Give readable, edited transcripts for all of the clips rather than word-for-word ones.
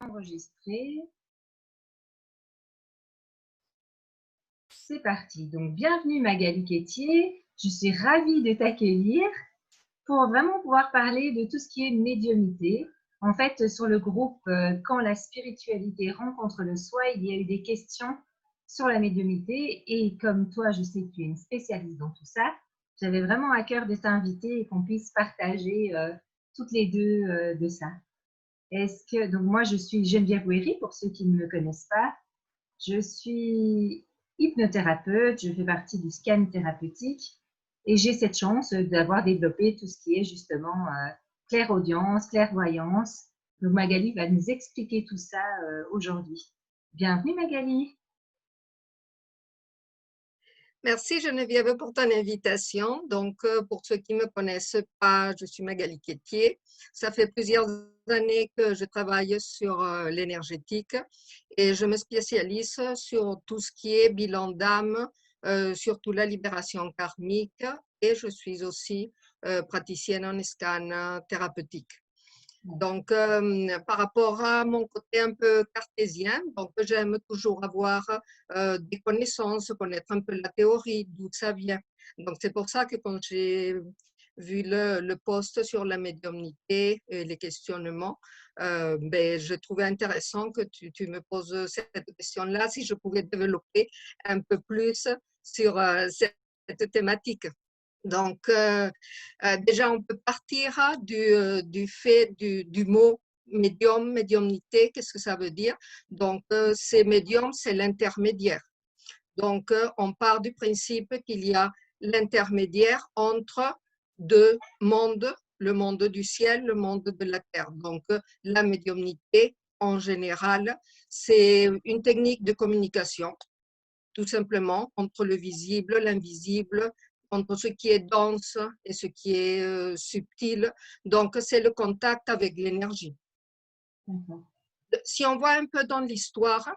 Enregistrer. C'est parti. Donc, bienvenue Magali Quétier. Je suis ravie de t'accueillir pour vraiment pouvoir parler de tout ce qui est médiumnité. En fait, sur le groupe Quand la spiritualité rencontre le soi, il y a eu des questions sur la médiumnité. Et comme toi, je sais que tu es une spécialiste dans tout ça, j'avais vraiment à cœur de t'inviter et qu'on puisse partager toutes les deux de ça. Donc moi, je suis Geneviève Ouéry, pour ceux qui ne me connaissent pas. Je suis hypnothérapeute, je fais partie du scan thérapeutique et j'ai cette chance d'avoir développé tout ce qui est justement clairaudience, clairvoyance. Donc Magali va nous expliquer tout ça aujourd'hui. Bienvenue Magali. Merci Geneviève pour ton invitation. Donc, pour ceux qui ne me connaissent pas, je suis Magali Quétier. Ça fait plusieurs années que je travaille sur l'énergétique et je me spécialise sur tout ce qui est bilan d'âme, surtout la libération karmique, et je suis aussi praticienne en scan thérapeutique. Donc, par rapport à mon côté un peu cartésien, donc j'aime toujours avoir des connaissances, connaître un peu la théorie, d'où ça vient. Donc, c'est pour ça que quand j'ai vu le post sur la médiumnité et les questionnements, je trouvais intéressant que tu me poses cette question-là, si je pouvais développer un peu plus sur cette thématique. Donc, déjà, on peut partir du fait du mot médium, médiumnité, qu'est-ce que ça veut dire? Donc, c'est médium, c'est l'intermédiaire. Donc, on part du principe qu'il y a l'intermédiaire entre deux mondes, le monde du ciel, le monde de la terre. Donc, la médiumnité, en général, c'est une technique de communication, tout simplement, entre le visible, l'invisible, entre ce qui est dense et ce qui est subtil. Donc, c'est le contact avec l'énergie. Si on voit un peu dans l'histoire,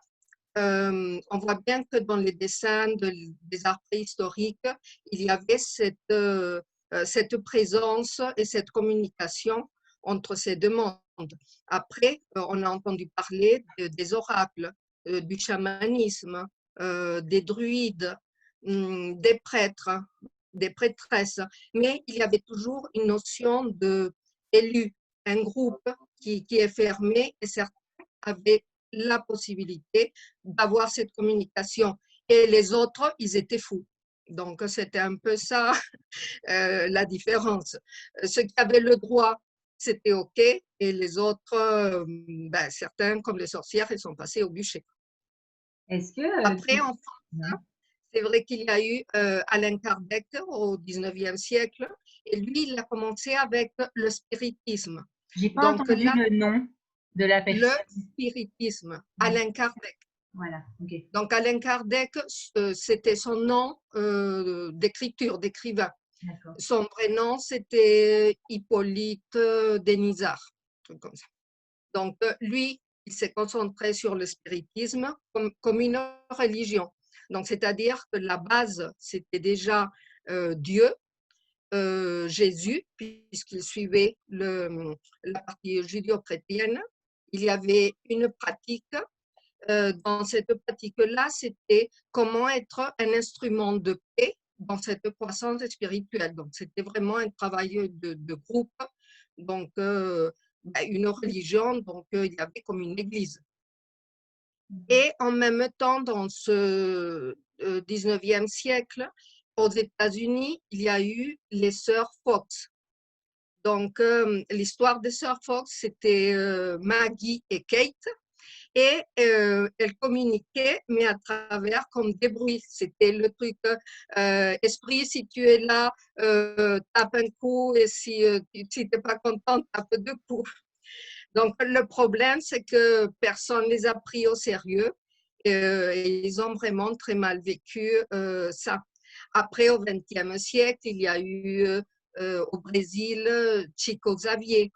on voit bien que dans les dessins des arts préhistoriques, il y avait cette présence et cette communication entre ces deux mondes. Après, on a entendu parler des oracles, du chamanisme, des druides, des prêtres, des prêtresses, mais il y avait toujours une notion d'élu, un groupe qui est fermé et certains avaient la possibilité d'avoir cette communication. Et les autres, ils étaient fous. Donc, c'était un peu ça la différence. Ceux qui avaient le droit, c'était OK. Et les autres, certains, comme les sorcières, ils sont passés au bûcher. Est-ce que Après, en France, c'est vrai qu'il y a eu Alain Kardec au 19e siècle. Et lui, il a commencé avec le spiritisme. J'ai pas Donc entendu là, le nom de la le personne. spiritisme, Alain Kardec. Voilà, ok. Donc, Alain Kardec, c'était son nom d'écriture, d'écrivain. Son vrai nom, c'était Hippolyte Denisard, un truc comme ça. Donc, lui, il s'est concentré sur le spiritisme comme une religion. Donc, c'est-à-dire que la base, c'était déjà Dieu, Jésus, puisqu'il suivait la partie judéo-chrétienne. Il y avait une pratique. Dans cette pratique-là, c'était comment être un instrument de paix dans cette croissance spirituelle. Donc, c'était vraiment un travail de groupe, donc une religion, donc il y avait comme une église. Et en même temps, dans ce 19e siècle, aux États-Unis, il y a eu les sœurs Fox. Donc, l'histoire des sœurs Fox, c'était Maggie et Kate. Et elles communiquaient, mais à travers comme des bruits. C'était le truc, esprit, si tu es là, tape un coup, et si tu n'es pas content, tape deux coups. Donc, le problème, c'est que personne ne les a pris au sérieux et ils ont vraiment très mal vécu ça. Après, au XXe siècle, il y a eu au Brésil Chico Xavier,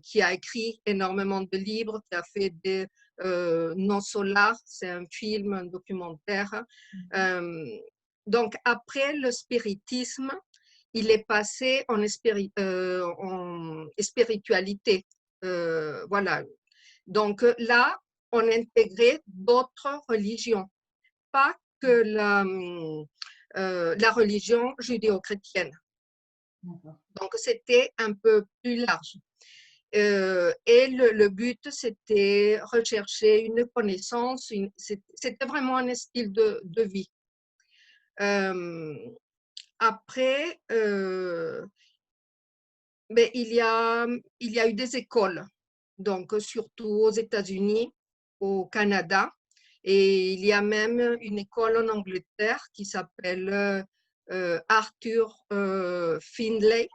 qui a écrit énormément de livres, qui a fait des Non Solar, c'est un film, un documentaire. Donc, après le spiritisme, il est passé en spiritualité. Voilà, Donc là, on intégrait d'autres religions, pas que la religion judéo-chrétienne. Donc c'était un peu plus large. Et le but, c'était rechercher une connaissance, c'était vraiment un style de vie. Après, mais il y a eu des écoles, donc surtout aux États-Unis, au Canada, et il y a même une école en Angleterre qui s'appelle Arthur Findlay,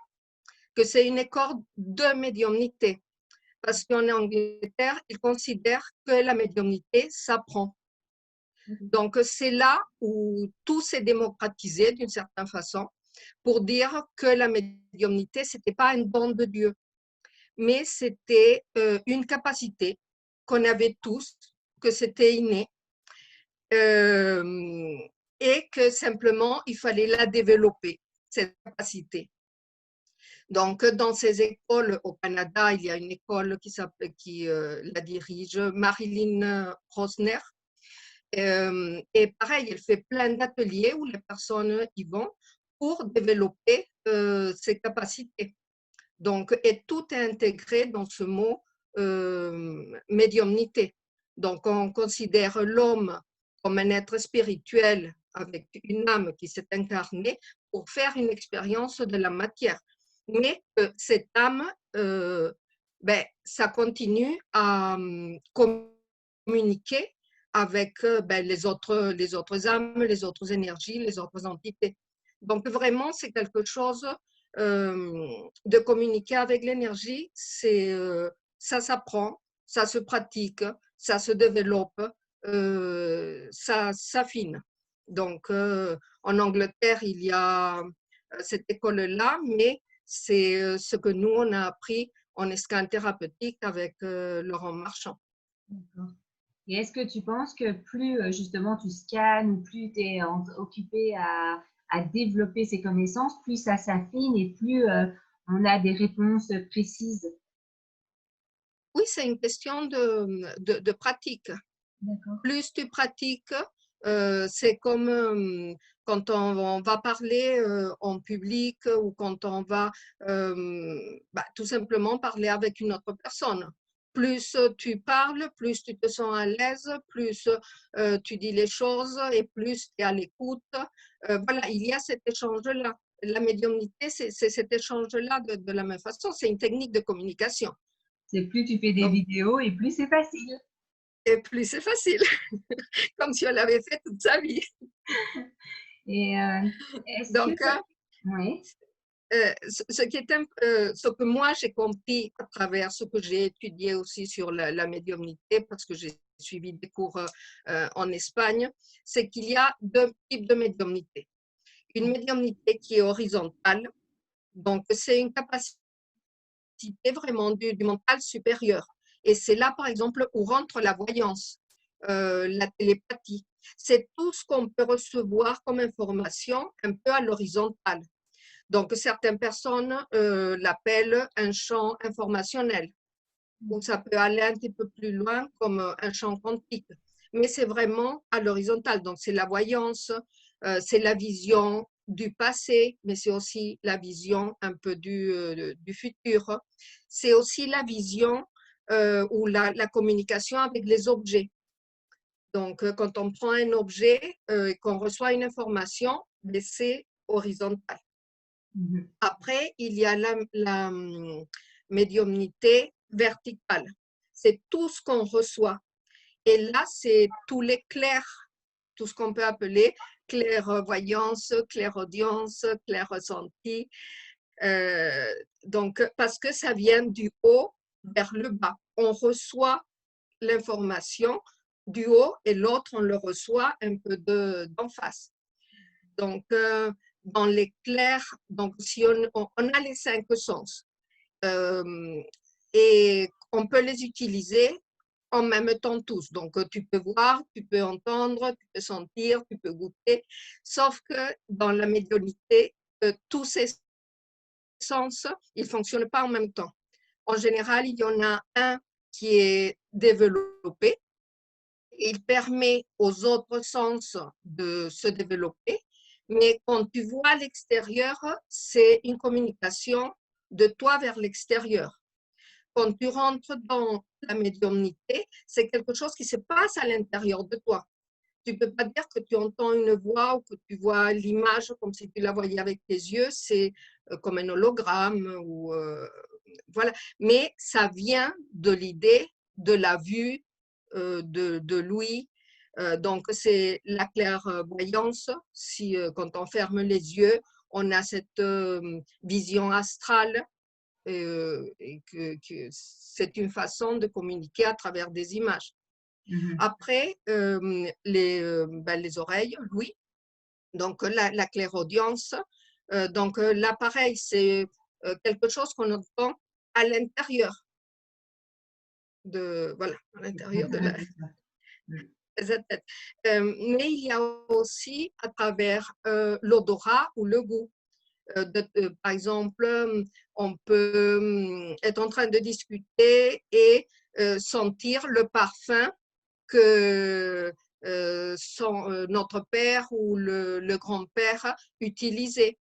que c'est une école de médiumnité, parce qu'en Angleterre, ils considèrent que la médiumnité s'apprend. Donc, c'est là où tout s'est démocratisé d'une certaine façon pour dire que la médiumnité, ce n'était pas un don de Dieu, mais c'était une capacité qu'on avait tous, que c'était inné, et que simplement, il fallait la développer, cette capacité. Donc, dans ces écoles au Canada, il y a une école qui la dirige, Marilyn Rosner. Et pareil, elle fait plein d'ateliers où les personnes y vont pour développer ces capacités. Donc, et tout est intégré dans ce mot médiumnité. Donc, on considère l'homme comme un être spirituel avec une âme qui s'est incarnée pour faire une expérience de la matière. Mais cette âme, ça continue à communiquer avec les autres âmes, les autres énergies, les autres entités. Donc, vraiment, c'est quelque chose de communiquer avec l'énergie, ça s'apprend, ça se pratique, ça se développe, ça s'affine. Donc, en Angleterre, il y a cette école-là, mais c'est ce que nous, on a appris en scan thérapeutique avec Laurent Marchand. D'accord. Et est-ce que tu penses que plus justement tu scannes ou plus tu es occupé à développer ces connaissances, plus ça s'affine et plus on a des réponses précises? Oui, c'est une question de pratique. Plus tu pratiques, c'est comme quand on va parler en public ou quand on va tout simplement parler avec une autre personne. Plus tu parles, plus tu te sens à l'aise, plus tu dis les choses et plus tu es à l'écoute. Voilà, il y a cet échange-là. La médiumnité, c'est cet échange-là de la même façon. C'est une technique de communication. C'est plus tu fais des vidéos et plus c'est facile. Et plus c'est facile, comme si on l'avait fait toute sa vie. Et est-ce Donc, que… Oui. ce que moi j'ai compris à travers ce que j'ai étudié aussi sur la médiumnité, parce que j'ai suivi des cours en Espagne, c'est qu'il y a deux types de médiumnité. Une médiumnité qui est horizontale, donc c'est une capacité vraiment du mental supérieur. Et c'est là, par exemple, où rentre la voyance, la télépathie. C'est tout ce qu'on peut recevoir comme information un peu à l'horizontale. Donc, certaines personnes l'appellent un champ informationnel, ou ça peut aller un petit peu plus loin comme un champ quantique. Mais c'est vraiment à l'horizontale. Donc, c'est la voyance, c'est la vision du passé, mais c'est aussi la vision un peu du futur. C'est aussi la vision ou la communication avec les objets. Donc, quand on prend un objet et qu'on reçoit une information, c'est horizontal. Après, il y a la médiumnité verticale. C'est tout ce qu'on reçoit. Et là, c'est tous les clairs, tout ce qu'on peut appeler clairvoyance, clairaudience, clair-ressenti. Donc, parce que ça vient du haut vers le bas. On reçoit l'information du haut et l'autre, on le reçoit un peu d'en face. Donc, dans les clairs, donc si on a les 5 sens et on peut les utiliser en même temps tous. Donc, tu peux voir, tu peux entendre, tu peux sentir, tu peux goûter, sauf que dans la médiumnité, tous ces sens, ils ne fonctionnent pas en même temps. En général, il y en a un qui est développé. Il permet aux autres sens de se développer, mais quand tu vois à l'extérieur, c'est une communication de toi vers l'extérieur. Quand tu rentres dans la médiumnité, c'est quelque chose qui se passe à l'intérieur de toi. Tu ne peux pas dire que tu entends une voix ou que tu vois l'image comme si tu la voyais avec tes yeux, c'est comme un hologramme. Voilà. Mais ça vient de l'idée, de la vue de l'ouïe. Donc, c'est la clairvoyance. Quand on ferme les yeux, on a cette vision astrale et que c'est une façon de communiquer à travers des images. Après, les oreilles, l'ouïe, donc la clairaudience. Donc, l'appareil, c'est quelque chose qu'on entend à l'intérieur à l'intérieur de la tête. Mais il y a aussi à travers l'odorat ou le goût. Par exemple, on peut être en train de discuter et sentir le parfum que notre père ou le grand-père utilisait.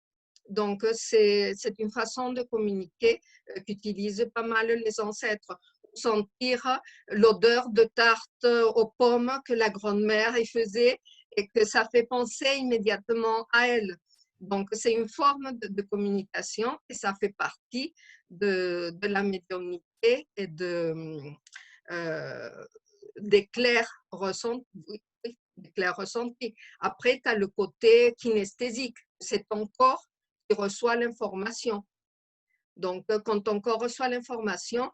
Donc, c'est une façon de communiquer qu'utilisent pas mal les ancêtres. Sentir l'odeur de tarte aux pommes que la grand-mère faisait et que ça fait penser immédiatement à elle. Donc, c'est une forme de communication et ça fait partie de la médiumnité et des clairs ressentis. Après, tu as le côté kinesthésique. C'est ton corps qui reçoit l'information. Donc, quand ton corps reçoit l'information,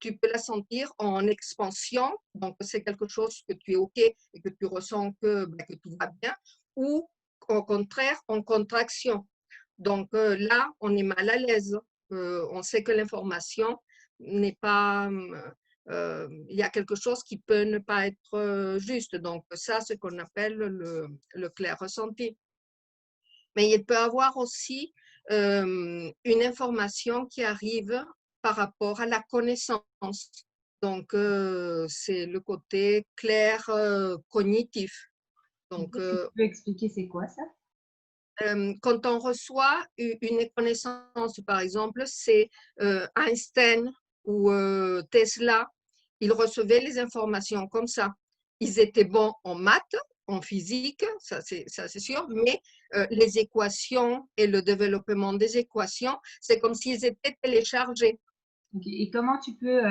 tu peux la sentir en expansion, donc c'est quelque chose que tu es OK et que tu ressens que tout va bien, ou au contraire en contraction. Donc là, on est mal à l'aise. On sait que l'information n'est pas... il y a quelque chose qui peut ne pas être juste. Donc ça, c'est ce qu'on appelle le clair ressenti. Mais il peut y avoir aussi une information qui arrive par rapport à la connaissance. Donc, c'est le côté clair cognitif. Donc, tu peux expliquer c'est quoi ça? Quand on reçoit une connaissance, par exemple, c'est Einstein ou Tesla, ils recevaient les informations comme ça. Ils étaient bons en maths, en physique, ça c'est sûr, mais les équations et le développement des équations, c'est comme s'ils étaient téléchargés. Okay. Et comment tu peux,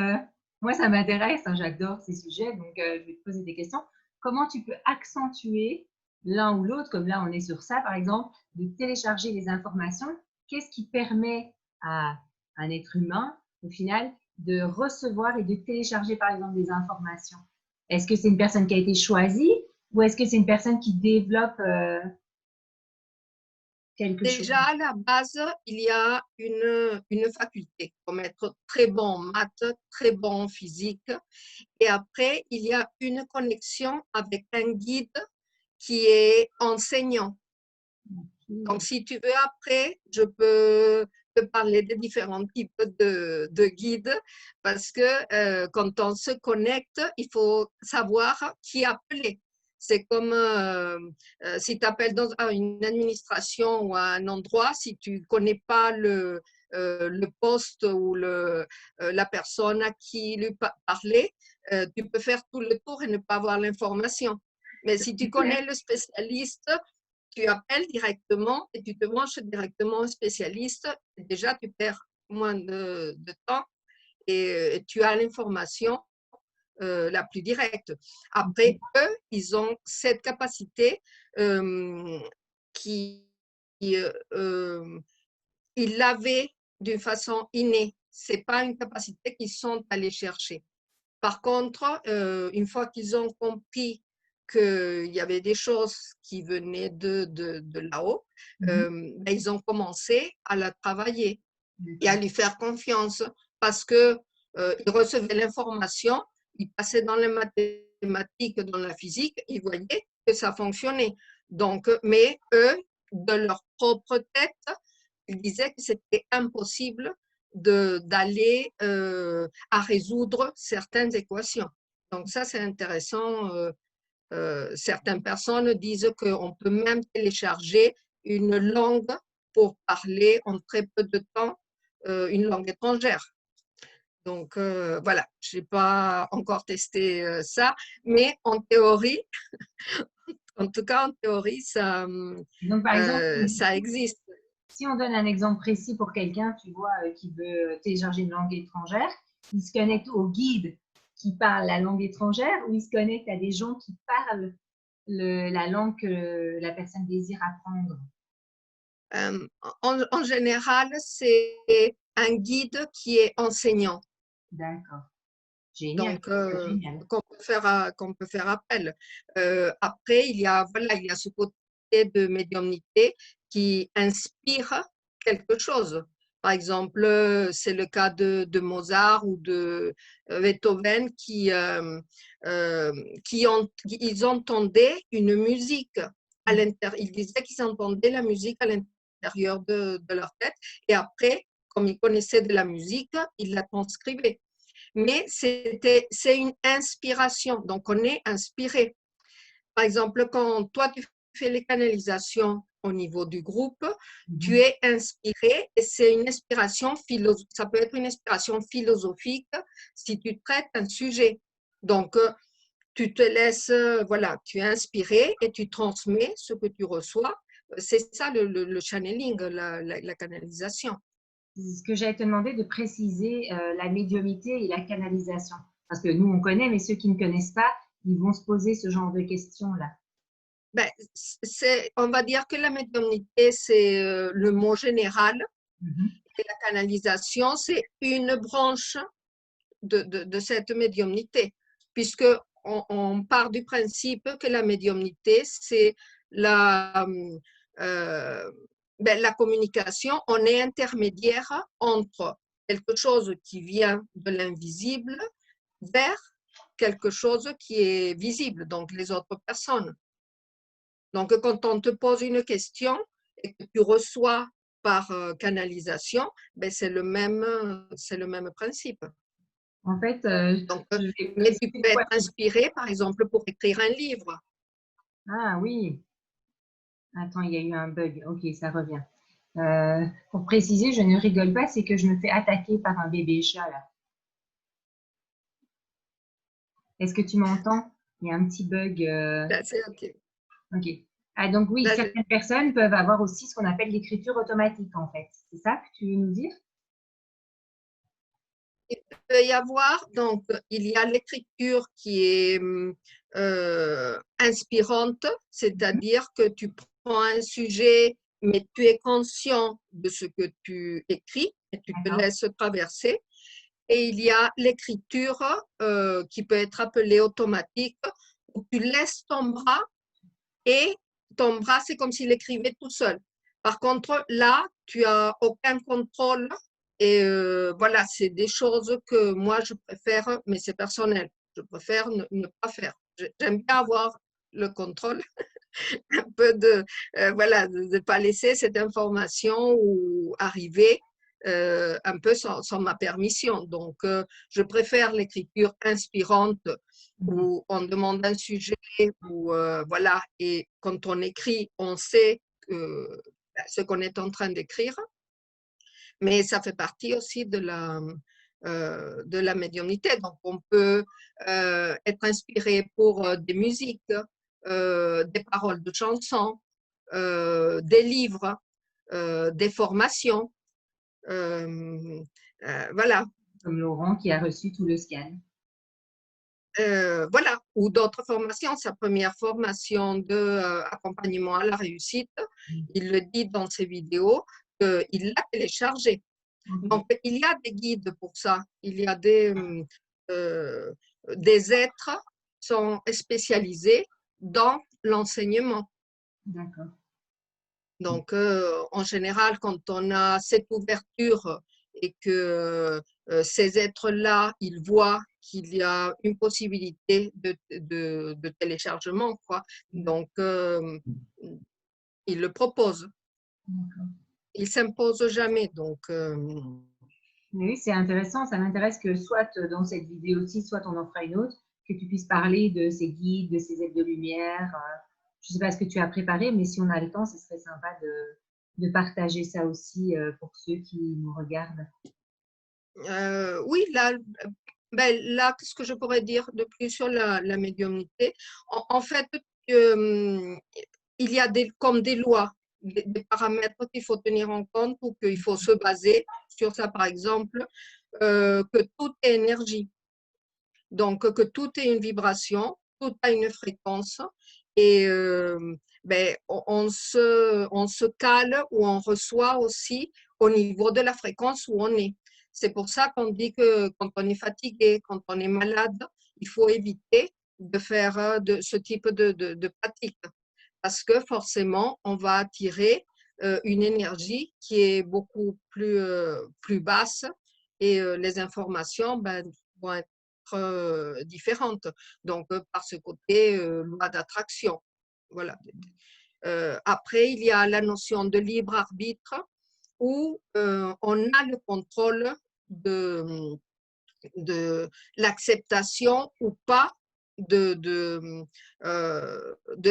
moi ça m'intéresse, hein, j'adore ces sujets, donc je vais te poser des questions. Comment tu peux accentuer l'un ou l'autre, comme là on est sur ça par exemple, de télécharger les informations? Qu'est-ce qui permet à un être humain, au final, de recevoir et de télécharger par exemple des informations? Est-ce que c'est une personne qui a été choisie ou est-ce que c'est une personne qui développe quelque chose? Déjà, à la base, il y a une faculté, comme être très bon en maths, très bon en physique. Et après, il y a une connexion avec un guide qui est enseignant. Donc, si tu veux, après, je peux te parler des différents types de guides parce que quand on se connecte, il faut savoir qui appeler. C'est comme si tu appelles dans une administration ou à un endroit, si tu ne connais pas le poste ou la personne à qui lui parler, tu peux faire tout le tour et ne pas avoir l'information. Mais si tu connais le spécialiste, tu appelles directement et tu te branches directement au spécialiste. Et déjà, tu perds moins de temps et tu as l'information la plus directe. Après, eux, ils ont cette capacité qui ils l'avaient d'une façon innée. Ce n'est pas une capacité qu'ils sont allés chercher. Par contre, une fois qu'ils ont compris qu'il y avait des choses qui venaient de là-haut, ils ont commencé à la travailler et à lui faire confiance parce qu'ils recevaient l'information, ils passaient dans les mathématiques, dans la physique, ils voyaient que ça fonctionnait. Donc, mais eux, de leur propre tête, ils disaient que c'était impossible d'aller à résoudre certaines équations. Donc ça, c'est intéressant. Certaines personnes disent qu'on peut même télécharger une langue pour parler en très peu de temps une langue étrangère. Donc voilà, je n'ai pas encore testé ça, mais en théorie, en tout cas en théorie, Donc, par exemple, ça existe. Si on donne un exemple précis pour quelqu'un, tu vois, qui veut télécharger une langue étrangère, il se connecte au guide qui parle la langue étrangère ou il se connecte à des gens qui parlent la langue que la personne désire apprendre? En général, c'est un guide qui est enseignant. D'accord. Génial. Donc, Génial. qu'on peut faire appel. Après, voilà, il y a ce côté de médiumnité qui inspire quelque chose. Par exemple, c'est le cas de Mozart ou de Beethoven ils entendaient une musique à l'intérieur. Ils disaient qu'ils entendaient la musique à l'intérieur de leur tête et après, comme ils connaissaient de la musique, ils la transcrivaient. Mais c'est une inspiration, donc on est inspiré. Par exemple, quand toi tu fais les canalisations au niveau du groupe, tu es inspiré et c'est une inspiration philosophique. Ça peut être une inspiration philosophique si tu traites un sujet. Donc, tu te laisses, voilà, tu es inspiré et tu transmets ce que tu reçois. C'est ça le channeling, la canalisation. Ce que j'allais te demander de préciser la médiumnité et la canalisation. Parce que nous, on connaît, mais ceux qui ne connaissent pas, ils vont se poser ce genre de questions-là. Ben, on va dire que la médiumnité, c'est le mot général et la canalisation, c'est une branche de cette médiumnité, puisque on part du principe que la médiumnité, c'est la communication. On est intermédiaire entre quelque chose qui vient de l'invisible vers quelque chose qui est visible, donc les autres personnes. Donc, quand on te pose une question et que tu reçois par canalisation, ben c'est le même principe. En fait, Donc, mais tu peux être inspiré, par exemple, pour écrire un livre. Ah oui. Attends, il y a eu un bug. Ok, ça revient. Pour préciser, je ne rigole pas, c'est que je me fais attaquer par un bébé chat là. Est-ce que tu m'entends? Il y a un petit bug. Là, c'est OK. Ok. Ah, donc oui, Là, certaines personnes peuvent avoir aussi ce qu'on appelle l'écriture automatique en fait. C'est ça que tu veux nous dire? il peut y avoir, donc, il y a l'écriture qui est inspirante, c'est-à-dire que tu prends un sujet, mais tu es conscient de ce que tu écris et tu te laisses traverser. Et il y a l'écriture qui peut être appelée automatique, où tu laisses ton bras et ton bras, c'est comme s'il écrivait tout seul. Par contre, là, tu n'as aucun contrôle et voilà, c'est des choses que moi, je préfère, mais c'est personnel. Je préfère ne pas faire. J'aime bien avoir le contrôle, un peu voilà, de ne pas laisser cette information ou arriver un peu sans ma permission. Donc, je préfère l'écriture inspirante où on demande un sujet, où, voilà, et quand on écrit, on sait ce qu'on est en train d'écrire, mais ça fait partie aussi de la médiumnité. Donc, on peut être inspiré pour des musiques, des paroles de chansons, des livres, des formations. Voilà. Comme Laurent qui a reçu tout le scan. Voilà, ou d'autres formations. Sa première formation d'accompagnement à la réussite, il le dit dans ses vidéos, il l'a téléchargé. Donc, il y a des guides pour ça. Il y a des êtres qui sont spécialisés dans l'enseignement. D'accord. Donc, en général, quand on a cette ouverture et que ces êtres-là, ils voient qu'il y a une possibilité de téléchargement, quoi. Donc, ils le proposent. Ils ne s'imposent jamais. Donc, Oui, c'est intéressant. Ça m'intéresse que soit dans cette vidéo-ci, soit on en fera une autre, que tu puisses parler de ces guides, de ces aides de lumière. Je ne sais pas ce que tu as préparé, mais si on a le temps, ce serait sympa de partager ça aussi pour ceux qui nous regardent. Oui, là, ben, là, qu'est-ce que je pourrais dire de plus sur la médiumnité? En fait, il y a comme des lois, des paramètres qu'il faut tenir en compte ou qu'il faut se baser sur ça, par exemple, que tout est énergie. Donc, que tout est une vibration, tout a une fréquence et ben, on se cale ou on reçoit aussi au niveau de la fréquence où on est. C'est pour ça qu'on dit que quand on est fatigué, quand on est malade, il faut éviter de faire de ce type de pratique parce que forcément, on va attirer une énergie qui est beaucoup plus basse et les informations ben, vont être différentes. Donc, par ce côté, loi d'attraction. Voilà. Après, il y a la notion de libre arbitre où on a le contrôle de l'acceptation ou pas de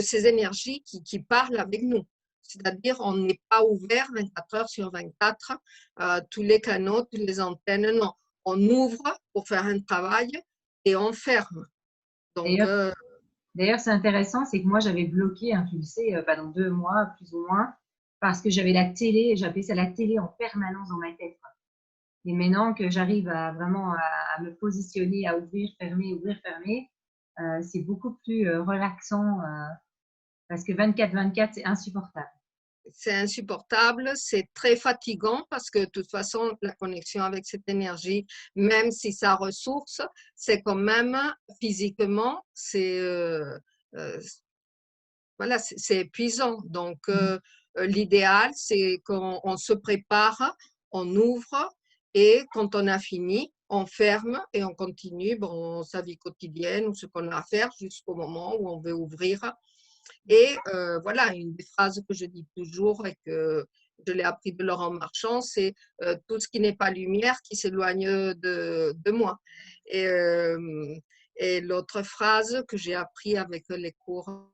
ces énergies qui parlent avec nous. C'est-à-dire, on n'est pas ouvert 24 heures sur 24, tous les canaux, toutes les antennes, non. On ouvre pour faire un travail et on ferme. Donc, D'ailleurs, c'est intéressant, c'est que moi, j'avais bloqué, hein, tu le sais, pendant 2 mois, plus ou moins, parce que j'avais la télé, j'appelais ça la télé en permanence dans ma tête. Et maintenant que j'arrive à vraiment à me positionner, à ouvrir, fermer, c'est beaucoup plus relaxant parce que 24/24, c'est insupportable. c'est insupportable, c'est très fatigant parce que de toute façon, la connexion avec cette énergie, même si ça ressource, c'est quand même physiquement, voilà, c'est épuisant. Donc, l'idéal, c'est qu'on se prépare, on ouvre et quand on a fini, on ferme et on continue bon, sa vie quotidienne ou ce qu'on a à faire jusqu'au moment où on veut ouvrir. Et voilà, une des phrases que je dis toujours et que je l'ai appris de Laurent Marchand, c'est tout ce qui n'est pas lumière qui s'éloigne de moi. Et, et l'autre phrase que j'ai appris avec les cours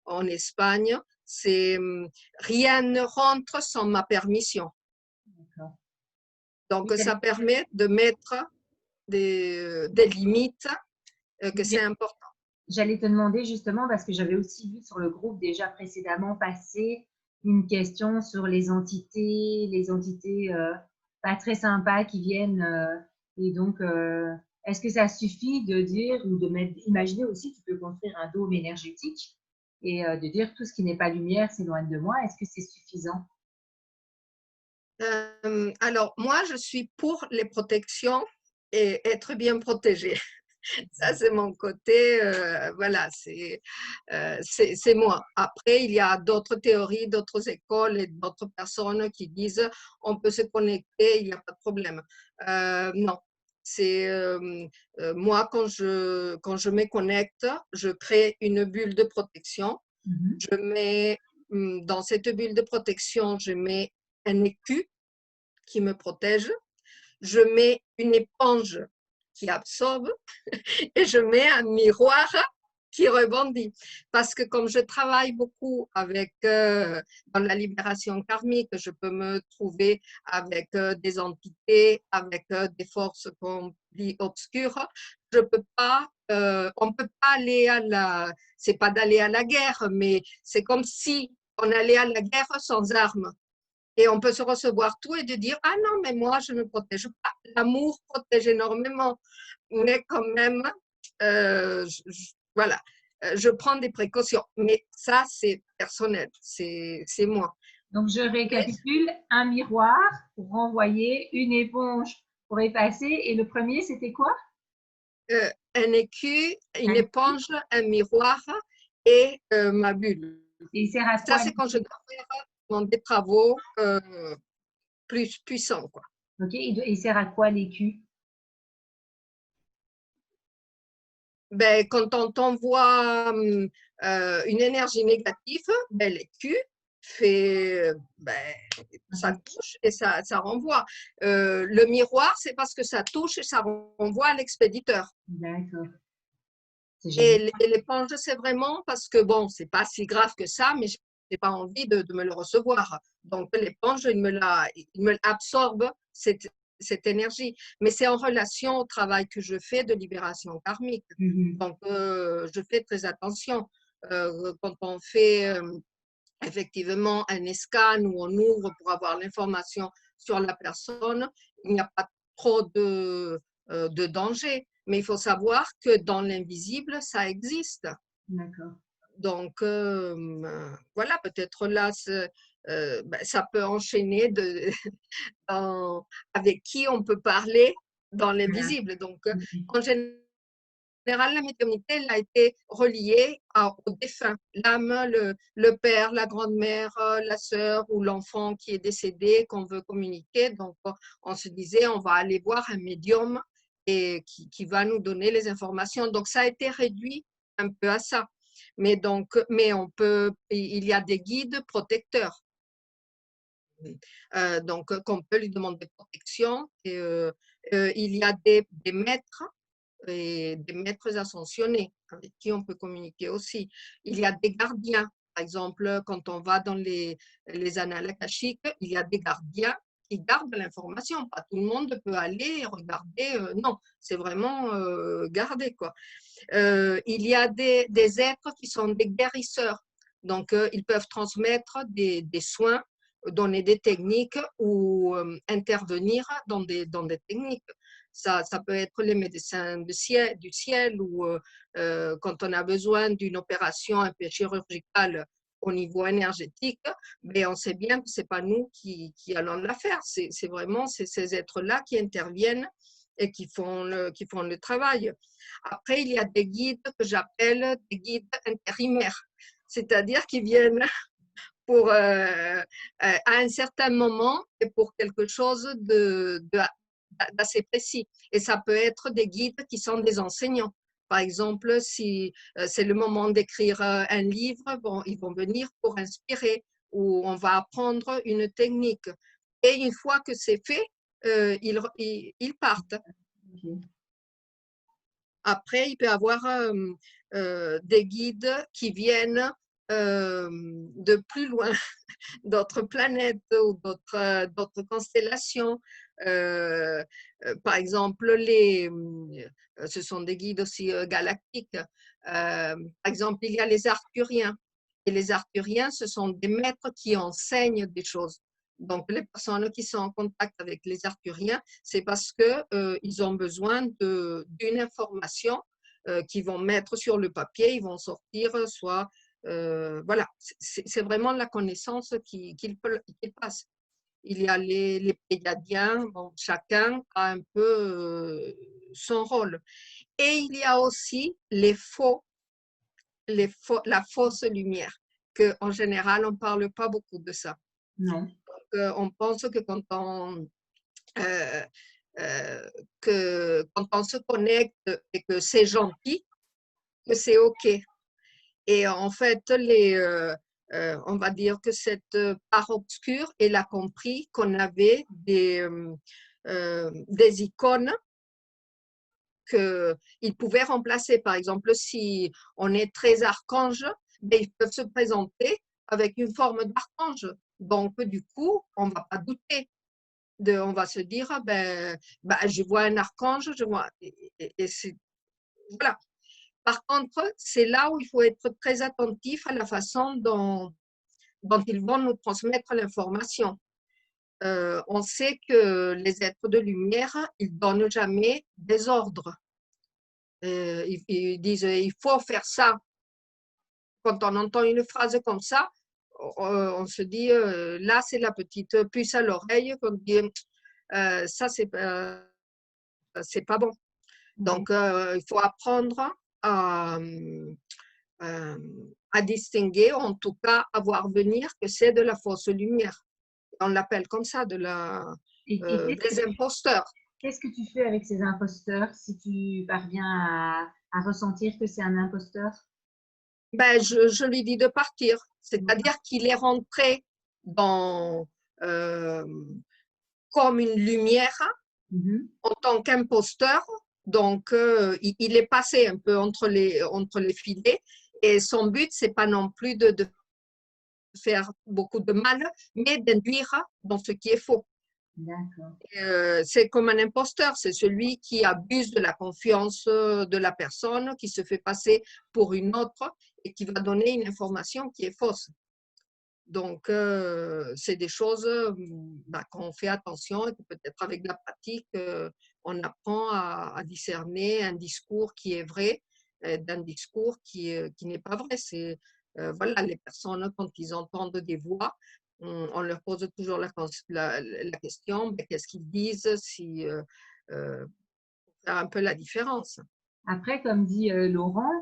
en Espagne, c'est rien ne rentre sans ma permission. Donc, ça permet de mettre des limites que c'est important. J'allais te demander justement, parce que j'avais aussi vu sur le groupe déjà précédemment passer une question sur les entités pas très sympas qui viennent. Et donc, est-ce que ça suffit de dire ou de mettre, imaginer aussi, tu peux construire un dôme énergétique et de dire tout ce qui n'est pas lumière s'éloigne de moi. Est-ce que c'est suffisant? Alors, moi, je suis pour les protections et être bien protégée. Ça, c'est mon côté, voilà, c'est moi. Après, il y a d'autres théories, d'autres écoles et d'autres personnes qui disent on peut se connecter, il n'y a pas de problème. Non, c'est moi, quand je me connecte, je crée une bulle de protection. Je mets dans cette bulle de protection, je mets un écu qui me protège. Je mets une éponge qui absorbe et je mets un miroir qui rebondit. Parce que comme je travaille beaucoup avec, dans la libération karmique, je peux me trouver avec des entités, avec des forces qu'on dit obscures. Je peux pas, on peut pas aller c'est pas d'aller à la guerre, mais c'est comme si on allait à la guerre sans armes. Et on peut se recevoir tout et de dire ah non, mais moi, je ne protège pas. L'amour protège énormément, mais quand même, voilà, je prends des précautions. Mais ça, c'est personnel, c'est moi. Donc, je récapitule, un miroir pour renvoyer, une éponge pour effacer. Et le premier, c'était quoi? Un écu, une éponge, un miroir et ma bulle. Et il sert à Ça, quoi? c'est quand je dois faire des travaux plus puissants, quoi. Ok, il sert à quoi l'écu? Ben, quand on t'envoie une énergie négative, ben, l'écu, ça touche et ça renvoie. Le miroir, c'est parce que ça touche et ça renvoie à l'expéditeur. D'accord. Et l'éponge, c'est vraiment parce que, bon, c'est pas si grave que ça, mais je n'ai pas envie de me le recevoir. Donc, l'éponge, il me absorbe cette énergie. Mais c'est en relation au travail que je fais de libération karmique. Donc, je fais très attention. Quand on fait effectivement un scan où on ouvre pour avoir l'information sur la personne, il n'y a pas trop de danger. Mais il faut savoir que dans l'invisible, ça existe. D'accord. Donc, voilà, peut-être là, ça peut enchaîner avec qui on peut parler dans l'invisible. Donc, en général, la médiumnité, elle a été reliée au défunt, l'âme, le père, la grand-mère, la sœur ou l'enfant qui est décédé, qu'on veut communiquer. Donc, on se disait, on va aller voir un médium et qui va nous donner les informations. Donc, ça a été réduit un peu à ça. Mais il y a des guides protecteurs. Donc, qu'on peut lui demander protection. Et, il y a des maîtres et des maîtres ascensionnés avec qui on peut communiquer aussi. Il y a des gardiens. Par exemple, quand on va dans les annales akashiques, il y a des gardiens qui gardent l'information. Pas tout le monde peut aller et regarder. Non, c'est vraiment gardé, quoi. Il y a des êtres qui sont des guérisseurs. Donc, ils peuvent transmettre des soins, donner des techniques ou intervenir dans des techniques. Ça peut être les médecins du ciel ou quand on a besoin d'une opération un peu chirurgicale au niveau énergétique, mais on sait bien que ce n'est pas nous qui allons la faire. C'est vraiment ces êtres-là qui interviennent et qui font le travail. Après, il y a des guides que j'appelle des guides intérimaires, c'est-à-dire qui viennent pour, à un certain moment et pour quelque chose d'assez précis. Et ça peut être des guides qui sont des enseignants. Par exemple, si c'est le moment d'écrire un livre, bon, ils vont venir pour inspirer ou on va apprendre une technique. Et une fois que c'est fait, ils partent. Après, il peut y avoir des guides qui viennent de plus loin, d'autres planètes ou d'autres constellations. Par exemple, ce sont des guides aussi galactiques. Par exemple, il y a les Arthuriens. Et les Arthuriens, ce sont des maîtres qui enseignent des choses. Donc, les personnes qui sont en contact avec les Arthuriens, c'est parce qu'ils ont besoin d'une information qu'ils vont mettre sur le papier, ils vont sortir soit voilà, c'est vraiment la connaissance qu'ils passent. Il y a les Pléiadiens, bon, chacun a un peu son rôle. Et il y a aussi la fausse lumière, qu'en général, on ne parle pas beaucoup de ça. Non. Donc, on pense que quand on se connecte et que c'est gentil, que c'est OK. Et en fait, on va dire que cette part obscure, elle a compris qu'on avait des icônes qu'ils pouvaient remplacer. Par exemple, si on est très archange, ben, ils peuvent se présenter avec une forme d'archange. Donc, du coup, on ne va pas douter. On va se dire, je vois un archange, je vois. Et voilà. Par contre, c'est là où il faut être très attentif à la façon dont ils vont nous transmettre l'information. On sait que les êtres de lumière, ils ne donnent jamais des ordres. Ils disent, il faut faire ça. Quand on entend une phrase comme ça, on se dit, là, c'est la petite puce à l'oreille qu'on dit, ça, c'est pas bon. Donc, il faut apprendre à distinguer, ou en tout cas à voir venir que c'est de la fausse lumière. On l'appelle comme ça, des imposteurs. Qu'est-ce que tu fais avec ces imposteurs si tu parviens à ressentir que c'est un imposteur? Je lui dis de partir. C'est-à-dire qu'il est rentré dans, comme une lumière en tant qu'imposteur. Donc, il est passé un peu entre les filets. Et son but, c'est pas non plus de faire beaucoup de mal, mais d'induire dans ce qui est faux. C'est comme un imposteur, c'est celui qui abuse de la confiance de la personne, qui se fait passer pour une autre et qui va donner une information qui est fausse. Donc, c'est des choses qu'on fait attention et que peut-être avec la pratique, on apprend à discerner un discours qui est vrai d'un discours qui n'est pas vrai. C'est, voilà, les personnes, quand ils entendent des voix, on leur pose toujours la question, ben, qu'est-ce qu'ils disent, pour faire un peu la différence. Après, comme dit Laurent,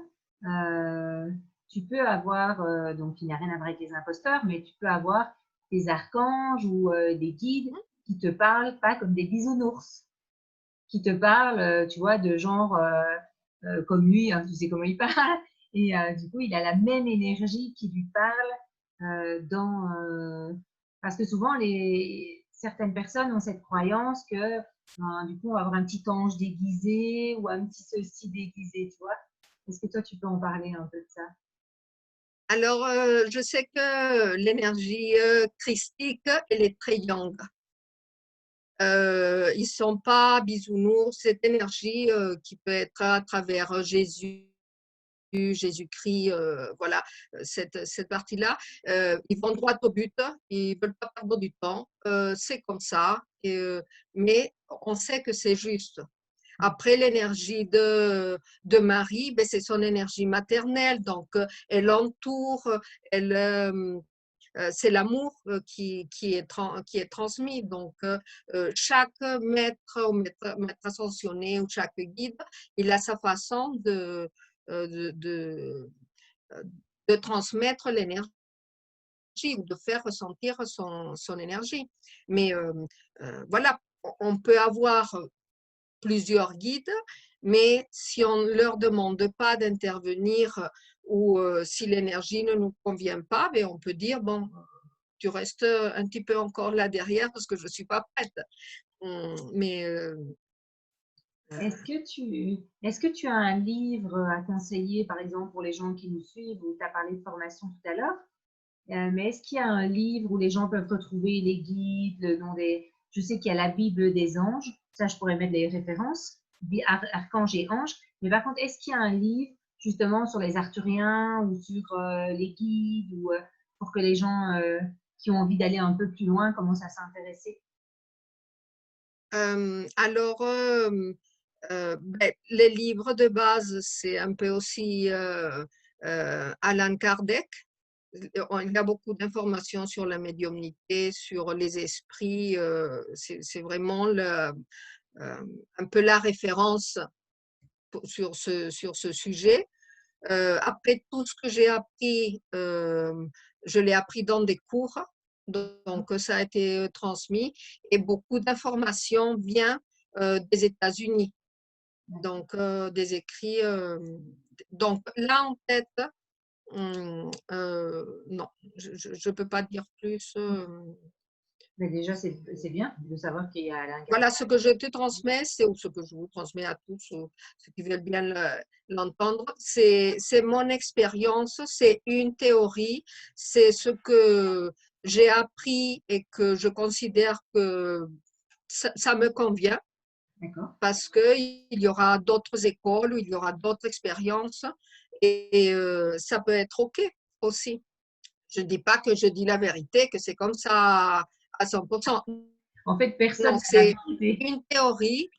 tu peux avoir, donc il n'y a rien à voir avec les imposteurs, mais tu peux avoir des archanges ou des guides qui te parlent pas comme des bisounours, qui te parlent, tu vois, de genre comme lui, hein, tu sais comment il parle, et du coup, il a la même énergie qui lui parle parce que souvent, certaines personnes ont cette croyance que du coup, on va avoir un petit ange déguisé ou un petit ceci déguisé, tu vois. Est-ce que toi, tu peux en parler un peu de ça? Alors, je sais que l'énergie christique, elle est très yang. Ils ne sont pas bisounours, cette énergie qui peut être à travers Jésus, Jésus-Christ, voilà, cette partie-là, ils vont droit au but, ils ne veulent pas perdre du temps, c'est comme ça, mais on sait que c'est juste. Après, l'énergie de Marie, ben, c'est son énergie maternelle, donc elle entoure, c'est l'amour qui est transmis. Donc, chaque maître ou maître ascensionné ou chaque guide, il a sa façon euh, de, de transmettre l'énergie ou de faire ressentir son énergie. Mais voilà, on peut avoir plusieurs guides, mais si on ne leur demande pas d'intervenir ou si l'énergie ne nous convient pas, ben on peut dire, bon, tu restes un petit peu encore là derrière parce que je ne suis pas prête. Mais Est-ce que tu as un livre à conseiller, par exemple, pour les gens qui nous suivent, ou tu as parlé de formation tout à l'heure, mais est-ce qu'il y a un livre où les gens peuvent retrouver les guides, le nom des... Je sais qu'il y a la Bible des anges, ça je pourrais mettre les références, archanges et anges, mais par contre, est-ce qu'il y a un livre justement sur les arthuriens ou sur les guides, ou pour que les gens qui ont envie d'aller un peu plus loin commencent à s'intéresser? alors, ben, les livres de base, c'est un peu aussi Alan Kardec. Il y a beaucoup d'informations sur la médiumnité, sur les esprits. C'est vraiment un peu la référence sur ce sujet. Après, tout ce que j'ai appris, je l'ai appris dans des cours, donc ça a été transmis, et beaucoup d'informations viennent des États-Unis, donc des écrits. Donc là, en tête, non, je ne peux pas dire plus. Mais déjà, c'est bien de savoir qu'il y a Alain Voilà, Kardec. ce que je te transmets, c'est ou ce que je vous transmets à tous, ceux qui veulent bien l'entendre, c'est mon expérience, c'est une théorie, c'est ce que j'ai appris et que je considère que ça me convient parce qu'il y aura d'autres écoles, ou il y aura d'autres expériences et ça peut être OK aussi. Je ne dis pas que je dis la vérité, que c'est comme ça à 100%. En fait, personne Non, n'a la c'est vérité. une théorie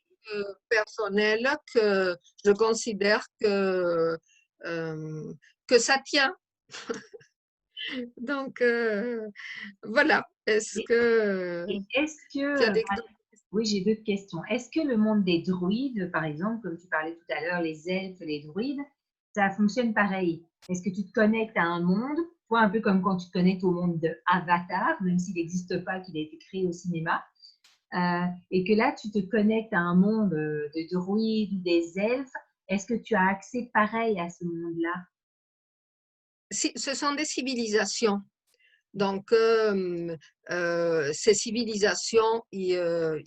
personnelle que je considère que ça tient. Donc, voilà. Est-ce que Est-ce tu as que, des... oui, j'ai d'autres questions. Est-ce que le monde des druides, par exemple, comme tu parlais tout à l'heure, les elfes, les druides, ça fonctionne pareil? Est-ce que tu te connectes à un monde, toi, un peu comme quand tu te connectes au monde de Avatar, même s'il n'existe pas, qu'il a été créé au cinéma, et que là, tu te connectes à un monde de druides ou des elfes, est-ce que tu as accès pareil à ce monde-là? ce sont des civilisations. Donc, ces civilisations, il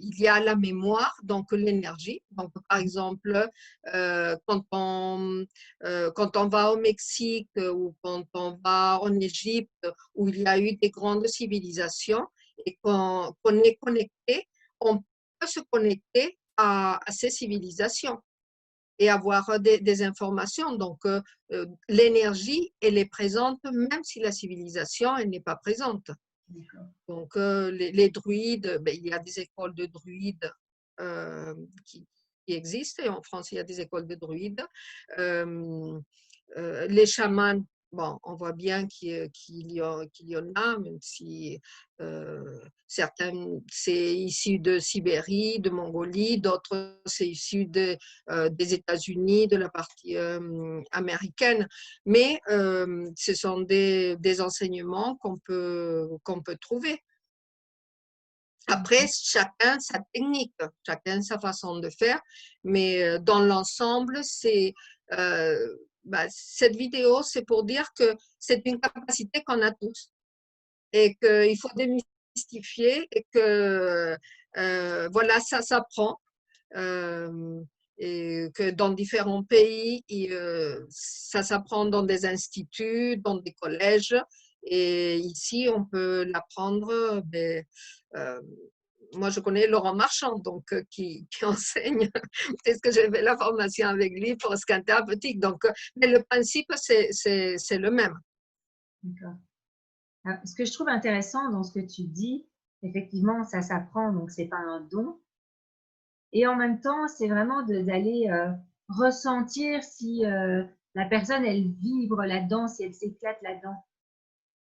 y a la mémoire, donc l'énergie. Donc, par exemple, quand on va au Mexique ou quand on va en Égypte, où il y a eu des grandes civilisations et qu'on est connecté, on peut se connecter à ces civilisations et avoir des informations. Donc, l'énergie, elle est présente même si la civilisation, elle n'est pas présente. Donc, les druides, ben, il y a des écoles de druides euh, qui, qui existent. Et en France, il y a des écoles de druides. Les chamans, bon, on voit bien qu'il y en a, même si certains, c'est issu de Sibérie, de Mongolie, d'autres, c'est issu des États-Unis, de la partie américaine. Mais ce sont des enseignements qu'on peut trouver. Après, chacun sa technique, chacun sa façon de faire, mais dans l'ensemble, cette vidéo, c'est pour dire que c'est une capacité qu'on a tous et qu'il faut démystifier et que voilà, ça s'apprend et que dans différents pays, ça s'apprend dans des instituts, dans des collèges et ici, on peut l'apprendre. Moi, je connais Laurent Marchand, donc, qui enseigne, parce que j'ai fait la formation avec lui pour scan thérapeutique. Donc, mais le principe, c'est le même. D'accord. Ce que je trouve intéressant dans ce que tu dis, effectivement, ça s'apprend, donc c'est pas un don. Et en même temps, c'est vraiment d'aller ressentir si la personne, elle vibre là-dedans, si elle s'éclate là-dedans.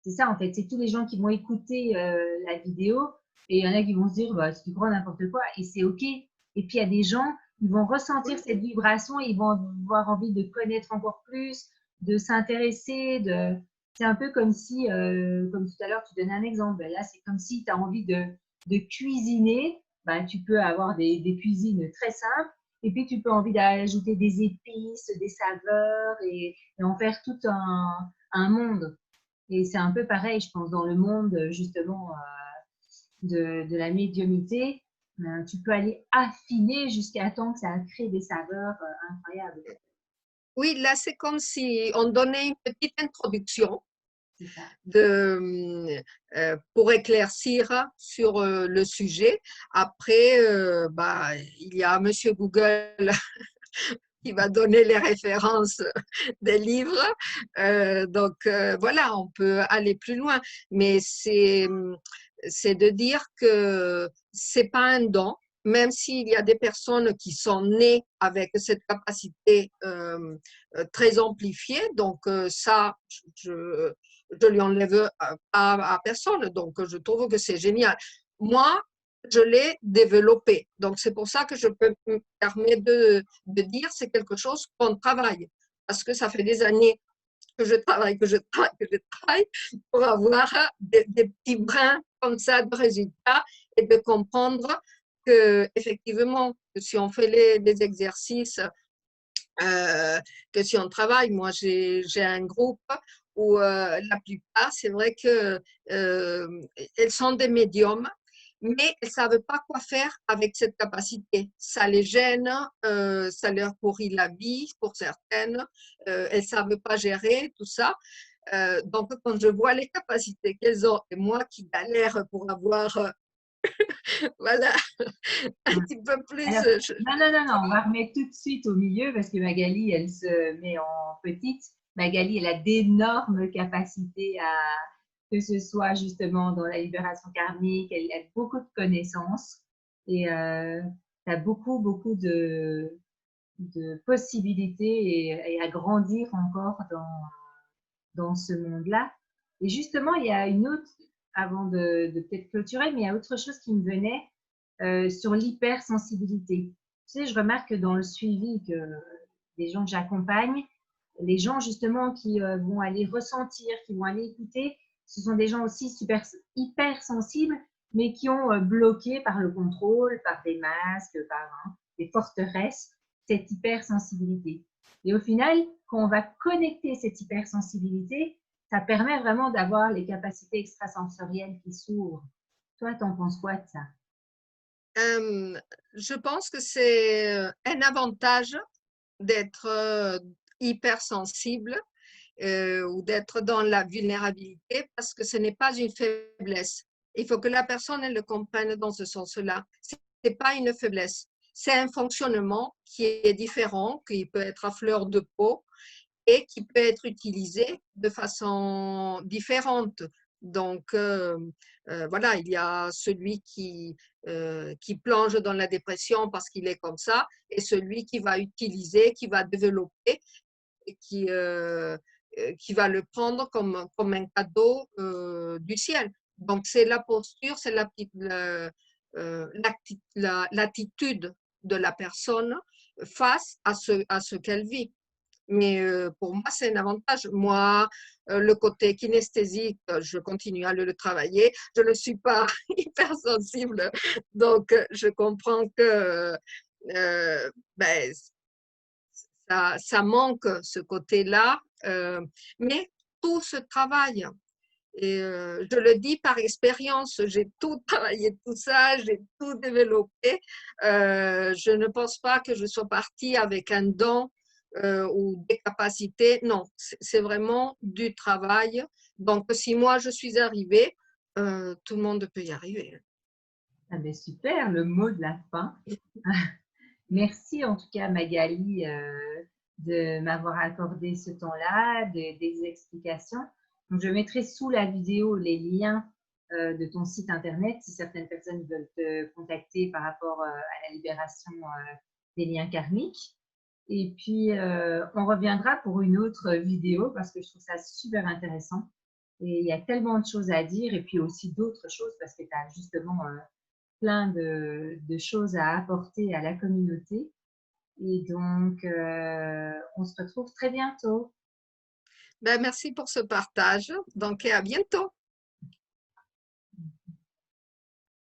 C'est ça, en fait. C'est tous les gens qui vont écouter la vidéo et il y en a qui vont se dire, bah, c'est du grand n'importe quoi et c'est OK. Et puis, il y a des gens, ils vont ressentir cette vibration et ils vont avoir envie de connaître encore plus, de s'intéresser. C'est un peu comme si, comme tout à l'heure, tu donnais un exemple. Là, c'est comme si tu as envie de cuisiner. Ben, tu peux avoir des cuisines très simples. Et puis, tu peux envie d'ajouter des épices, des saveurs et en faire tout un monde. Et c'est un peu pareil, je pense, dans le monde justement de la médiumnité. Tu peux aller affiner jusqu'à temps que ça crée des saveurs incroyables. Oui, là, c'est comme si on donnait une petite introduction pour éclaircir sur le sujet. Après, il y a Monsieur Google qui va donner les références des livres. Donc, voilà, on peut aller plus loin. Mais c'est de dire que c'est pas un don, même s'il y a des personnes qui sont nées avec cette capacité très amplifiée. Donc, ça, je lui enlève à personne. Donc, je trouve que c'est génial. Moi, je l'ai développé. Donc, c'est pour ça que je peux me permettre de dire c'est quelque chose qu'on travaille. Parce que ça fait des années que je travaille pour avoir des petits brins comme ça de résultats et de comprendre que effectivement, que si on fait les exercices, que si on travaille, moi j'ai un groupe où la plupart, c'est vrai que elles sont des médiums, mais elles ne savent pas quoi faire avec cette capacité. Ça les gêne, ça leur pourrit la vie pour certaines, elles ne savent pas gérer tout ça. Donc, quand je vois les capacités qu'elles ont, et moi qui galère pour avoir, voilà, un petit peu plus. Alors, non, on va remettre tout de suite au milieu parce que Magali, elle se met en petite. Magali, elle a d'énormes capacités que ce soit justement dans la libération karmique, elle a beaucoup de connaissances et tu as beaucoup de possibilités et à grandir encore dans ce monde-là. Et justement, il y a une autre, avant de peut-être clôturer, mais il y a autre chose qui me venait sur l'hypersensibilité. Tu sais, je remarque que dans le suivi des gens que j'accompagne, les gens justement qui vont aller ressentir, qui vont aller écouter, ce sont des gens aussi hypersensibles, mais qui ont bloqué par le contrôle, par des masques, par des forteresses, cette hypersensibilité. Et au final, quand on va connecter cette hypersensibilité, ça permet vraiment d'avoir les capacités extrasensorielles qui s'ouvrent. Toi, t'en penses quoi de ça? Je pense que c'est un avantage d'être hypersensible ou d'être dans la vulnérabilité parce que ce n'est pas une faiblesse. Il faut que la personne elle le comprenne dans ce sens-là. Ce n'est pas une faiblesse. C'est un fonctionnement qui est différent, qui peut être à fleur de peau et qui peut être utilisé de façon différente. Donc, voilà, il y a celui qui plonge dans la dépression parce qu'il est comme ça, et celui qui va utiliser, qui va développer, et qui va le prendre comme un cadeau du ciel. Donc, c'est la posture, c'est l'attitude de la personne face à ce qu'elle vit. Mais pour moi, c'est un avantage. Moi, le côté kinesthésique, je continue à le travailler. Je ne suis pas hypersensible, donc je comprends que ben, ça manque ce côté-là, mais tout se travaille. Et je le dis par expérience, j'ai tout travaillé, tout ça, j'ai tout développé. Je ne pense pas que je sois partie avec un don ou des capacités. Non, c'est vraiment du travail. Donc, si moi je suis arrivée, tout le monde peut y arriver. Ah ben super, le mot de la fin. Merci en tout cas Magali de m'avoir accordé ce temps-là, des explications. Donc, je mettrai sous la vidéo les liens de ton site internet si certaines personnes veulent te contacter par rapport à la libération des liens karmiques. Et puis, on reviendra pour une autre vidéo parce que je trouve ça super intéressant. Et il y a tellement de choses à dire et puis aussi d'autres choses parce que tu as justement plein de choses à apporter à la communauté. Et donc, on se retrouve très bientôt. Ben, merci pour ce partage. Donc, à bientôt.